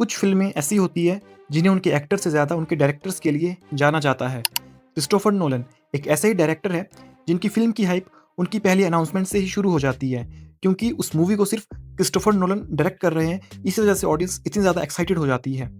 कुछ फिल्में ऐसी होती है जिन्हें उनके एक्टर से ज़्यादा उनके डायरेक्टर्स के लिए जाना जाता है। क्रिस्टोफर नोलन एक ऐसे ही डायरेक्टर है जिनकी फिल्म की हाइप उनकी पहली अनाउंसमेंट से ही शुरू हो जाती है, क्योंकि उस मूवी को सिर्फ क्रिस्टोफर नोलन डायरेक्ट कर रहे हैं। इस वजह से ऑडियंस इतनी ज़्यादा एक्साइटेड हो जाती है।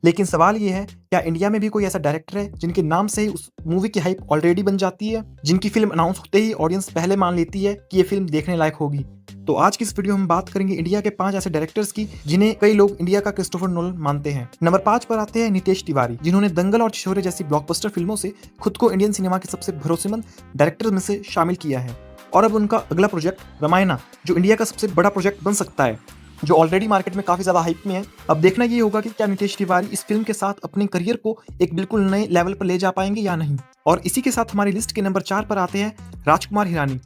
लेकिन सवाल ये है, क्या इंडिया में भी कोई ऐसा डायरेक्टर है जिनके नाम से ही उस मूवी की हाइप ऑलरेडी बन जाती है, जिनकी फिल्म अनाउंस होते ही ऑडियंस पहले मान लेती है कि ये फिल्म देखने लायक होगी? तो आज की इस वीडियो में हम बात करेंगे इंडिया के 5 ऐसे डायरेक्टर्स की जिन्हें कई लोग इंडिया का क्रिस्टोफर नोलन मानते हैं। नंबर 5 पर आते हैं नितेश तिवारी, जिन्होंने दंगल और छिछोरे जैसी ब्लॉकबस्टर फिल्मों से खुद को इंडियन सिनेमा के सबसे भरोसेमंद डायरेक्टर में से शामिल किया है। और अब उनका अगला प्रोजेक्ट रामायणा, जो इंडिया का सबसे बड़ा प्रोजेक्ट बन सकता है, जो ऑलरेडी मार्केट में काफी ज्यादा हाइप में है। अब देखना ये होगा कि क्या नितेश तिवारी इस फिल्म के साथ अपने करियर को एक बिल्कुल नए लेवल पर ले जा पाएंगे या नहीं। और इसी के साथ हमारी लिस्ट के नंबर 4 पर आते हैं राजकुमार हिरानी।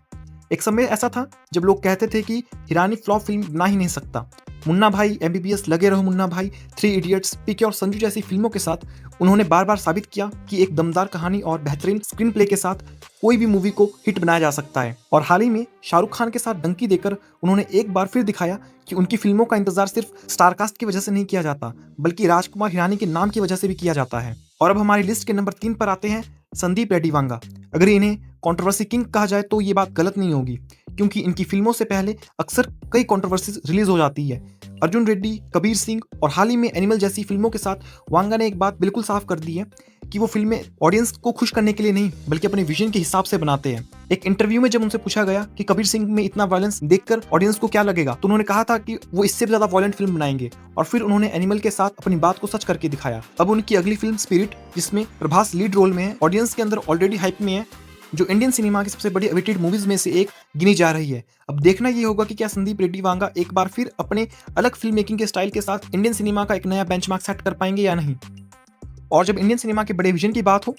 एक समय ऐसा था जब लोग कहते थे कि हिरानी फ्लॉप फिल्म बना ही नहीं सकता। मुन्ना भाई, MBBS, लगे रहो मुन्ना भाई, 3 इडियट्स, पीके और संजू जैसी फिल्मों के साथ उन्होंने बार बार साबित किया कि एक दमदार कहानी और बेहतरीन स्क्रीन प्ले के साथ कोई भी मूवी को हिट बनाया जा सकता है। और हाल ही में शाहरुख खान के साथ डंकी देकर उन्होंने एक बार फिर दिखाया कि उनकी फिल्मों का इंतजार सिर्फ स्टारकास्ट की वजह से नहीं किया जाता, बल्कि राजकुमार हिरानी के नाम की वजह से भी किया जाता है। और अब हमारी लिस्ट के नंबर 3 पर आते हैं संदीप रेड्डी वांगा। अगर इन्हें कंट्रोवर्सी किंग कहा जाए तो ये बात गलत नहीं होगी, क्योंकि इनकी फिल्मों से पहले अक्सर कई कंट्रोवर्सीज रिलीज हो जाती है। अर्जुन रेड्डी, कबीर सिंह और हाल ही में एनिमल जैसी फिल्मों के साथ वांगा ने एक बात बिल्कुल साफ कर दी है कि वो फिल्में ऑडियंस को खुश करने के लिए नहीं, बल्कि अपने विजन के हिसाब से बनाते हैं। एक इंटरव्यू में जब उनसे पूछा गया कि कबीर सिंह में इतना वायलेंस देखकर ऑडियंस को क्या लगेगा, तो उन्होंने कहा था कि वो इससे भी ज्यादा वायलेंट फिल्म बनाएंगे। और फिर उन्होंने एनिमल के साथ अपनी बात को सच करके दिखाया। अब उनकी अगली फिल्म स्पिरिट, जिसमें प्रभास लीड रोल में है, ऑडियंस के अंदर ऑलरेडी हाइप में है, जो इंडियन सिनेमा की सबसे बड़ी अवेटेड मूवीज में से एक गिनी जा रही है। अब देखना ये होगा कि क्या संदीप रेड्डी वांगा एक बार फिर अपने अलग फिल्म मेकिंग के स्टाइल के साथ इंडियन सिनेमा का एक नया बेंचमार्क सेट कर पाएंगे या नहीं। और जब इंडियन सिनेमा के बड़े विजन की बात हो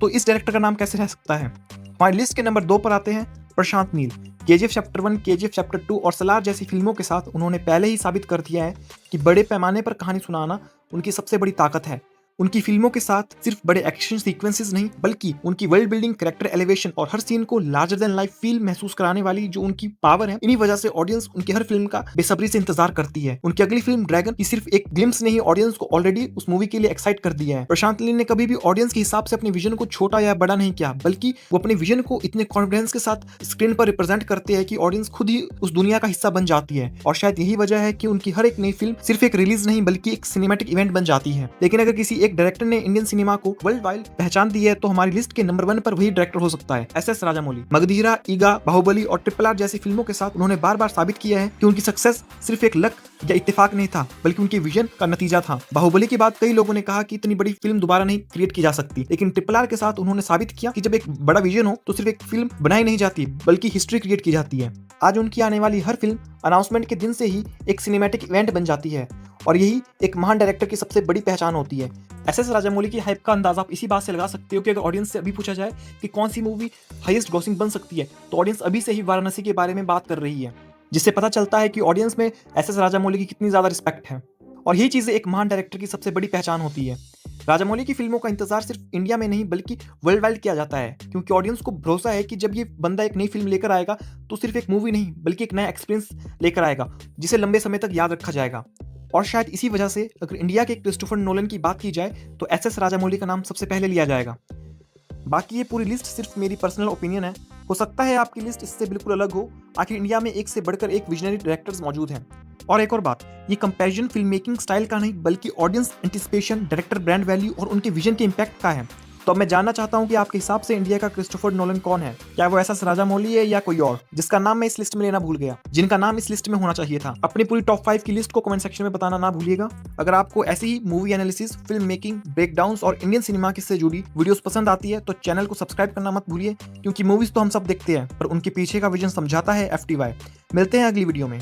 तो इस डायरेक्टर का नाम कैसे रह सकता है। हमारी लिस्ट के नंबर 2 पर आते हैं Prashanth Neel. KGF chapter 1, KGF chapter 2 और सलार जैसी फिल्मों के साथ उन्होंने पहले ही साबित कर दिया है कि बड़े पैमाने पर कहानी सुनाना उनकी सबसे बड़ी ताकत है। उनकी फिल्मों के साथ सिर्फ बड़े एक्शन सीक्वेंसेस नहीं, बल्कि उनकी वर्ल्ड बिल्डिंग, कैरेक्टर एलिवेशन और हर सीन को लार्जर देन लाइफ फील महसूस कराने वाली जो उनकी पावर है, इन्हीं वजह से ऑडियंस उनकी हर फिल्म का बेसब्री से इंतजार करती है। उनकी अगली फिल्म ड्रैगन की सिर्फ एक ग्लिम्स ने ही ऑडियंस को ऑलरेडी उस मूवी के लिए एक्साइट कर दिया है। प्रशांत नील ने कभी भी ऑडियंस के हिसाब से अपने विजन को छोटा या बड़ा नहीं किया, बल्कि वो अपने विजन को इतने कॉन्फिडेंस के साथ स्क्रीन पर रिप्रेजेंट करते हैं कि ऑडियंस खुद ही उस दुनिया का हिस्सा बन जाती है। और शायद यही वजह है कि उनकी हर एक नई फिल्म सिर्फ एक रिलीज नहीं, बल्कि एक सिनेमैटिक इवेंट बन जाती है। लेकिन अगर किसी एक डायरेक्टर ने इंडियन सिनेमा को वर्ल्ड वाइड पहचान दी है तो हमारी लिस्ट के नंबर 1 पर वही डायरेक्टर हो सकता है, SS राजामौली। मगधीरा, ईगा, बाहुबली और RRR जैसी फिल्मों के साथ उन्होंने बार बार साबित किया है कि उनकी सक्सेस सिर्फ एक लक या इत्तेफाक नहीं था, बल्कि उनके विजन का नतीजा था। बाहुबली के बाद कई लोगों ने कहा कि इतनी बड़ी फिल्म दोबारा नहीं क्रिएट की जा सकती, लेकिन RRR के साथ उन्होंने साबित किया कि जब एक बड़ा विजन हो तो सिर्फ एक फिल्म बनाई नहीं जाती, बल्कि हिस्ट्री क्रिएट की जाती है। आज उनकी आने वाली हर फिल्म अनाउंसमेंट के दिन से ही एक सिनेमैटिक इवेंट बन जाती है, और यही एक महान डायरेक्टर की सबसे बड़ी पहचान होती है। SS राजामौली की हाइप का अंदाजा आप इसी बात से लगा सकते हो कि अगर ऑडियंस से अभी पूछा जाए कि कौन सी मूवी हाईएस्ट ग्रॉसिंग बन सकती है, तो ऑडियंस अभी से ही वाराणसी के बारे में बात कर रही है, जिससे पता चलता है कि ऑडियंस में SS राजामौली की कितनी ज्यादा रिस्पेक्ट है। और यही चीजें एक महान डायरेक्टर की सबसे बड़ी पहचान होती है। राजामौली की फिल्मों का इंतजार सिर्फ इंडिया में नहीं, बल्कि वर्ल्ड वाइड किया जाता है, क्योंकि ऑडियंस को भरोसा है कि जब ये बंदा एक नई फिल्म लेकर आएगा तो सिर्फ एक मूवी नहीं, बल्कि एक नया एक्सपीरियंस लेकर आएगा, जिसे लंबे समय तक याद रखा जाएगा। और शायद इसी वजह से अगर इंडिया के क्रिस्टोफर नोलन की बात की जाए तो SS राजामौली का नाम सबसे पहले लिया जाएगा। बाकी ये पूरी लिस्ट सिर्फ मेरी पर्सनल ओपिनियन है, हो सकता है आपकी लिस्ट इससे बिल्कुल अलग हो। आखिर इंडिया में एक से बढ़कर एक विजनरी डायरेक्टर्स मौजूद हैं। और एक और बात, ये कंपैरिजन फिल्म मेकिंग स्टाइल का नहीं, बल्कि audience anticipation, director brand value और उनके विजन के इम्पैक्ट का है। तो अब मैं जानना चाहता हूँ कि आपके हिसाब से इंडिया का क्रिस्टोफर नोलन कौन है? क्या वो SS राजामौली है या कोई और, जिसका नाम मैं इस लिस्ट में लेना भूल गया, जिनका नाम इस लिस्ट में होना चाहिए था? अपनी पूरी टॉप 5 की लिस्ट को कमेंट सेक्शन में बताना ना भूलिएगा। अगर आपको ऐसी ही movie analysis, film making, breakdowns और इंडियन सिनेमा से जुड़ी वीडियोस पसंद आती है तो चैनल को सब्सक्राइब करना मत भूलिए, क्योंकि मूवीज तो हम सब देखते हैं, पर उनके पीछे का विजन समझाता है FTY। मिलते हैं अगली वीडियो में।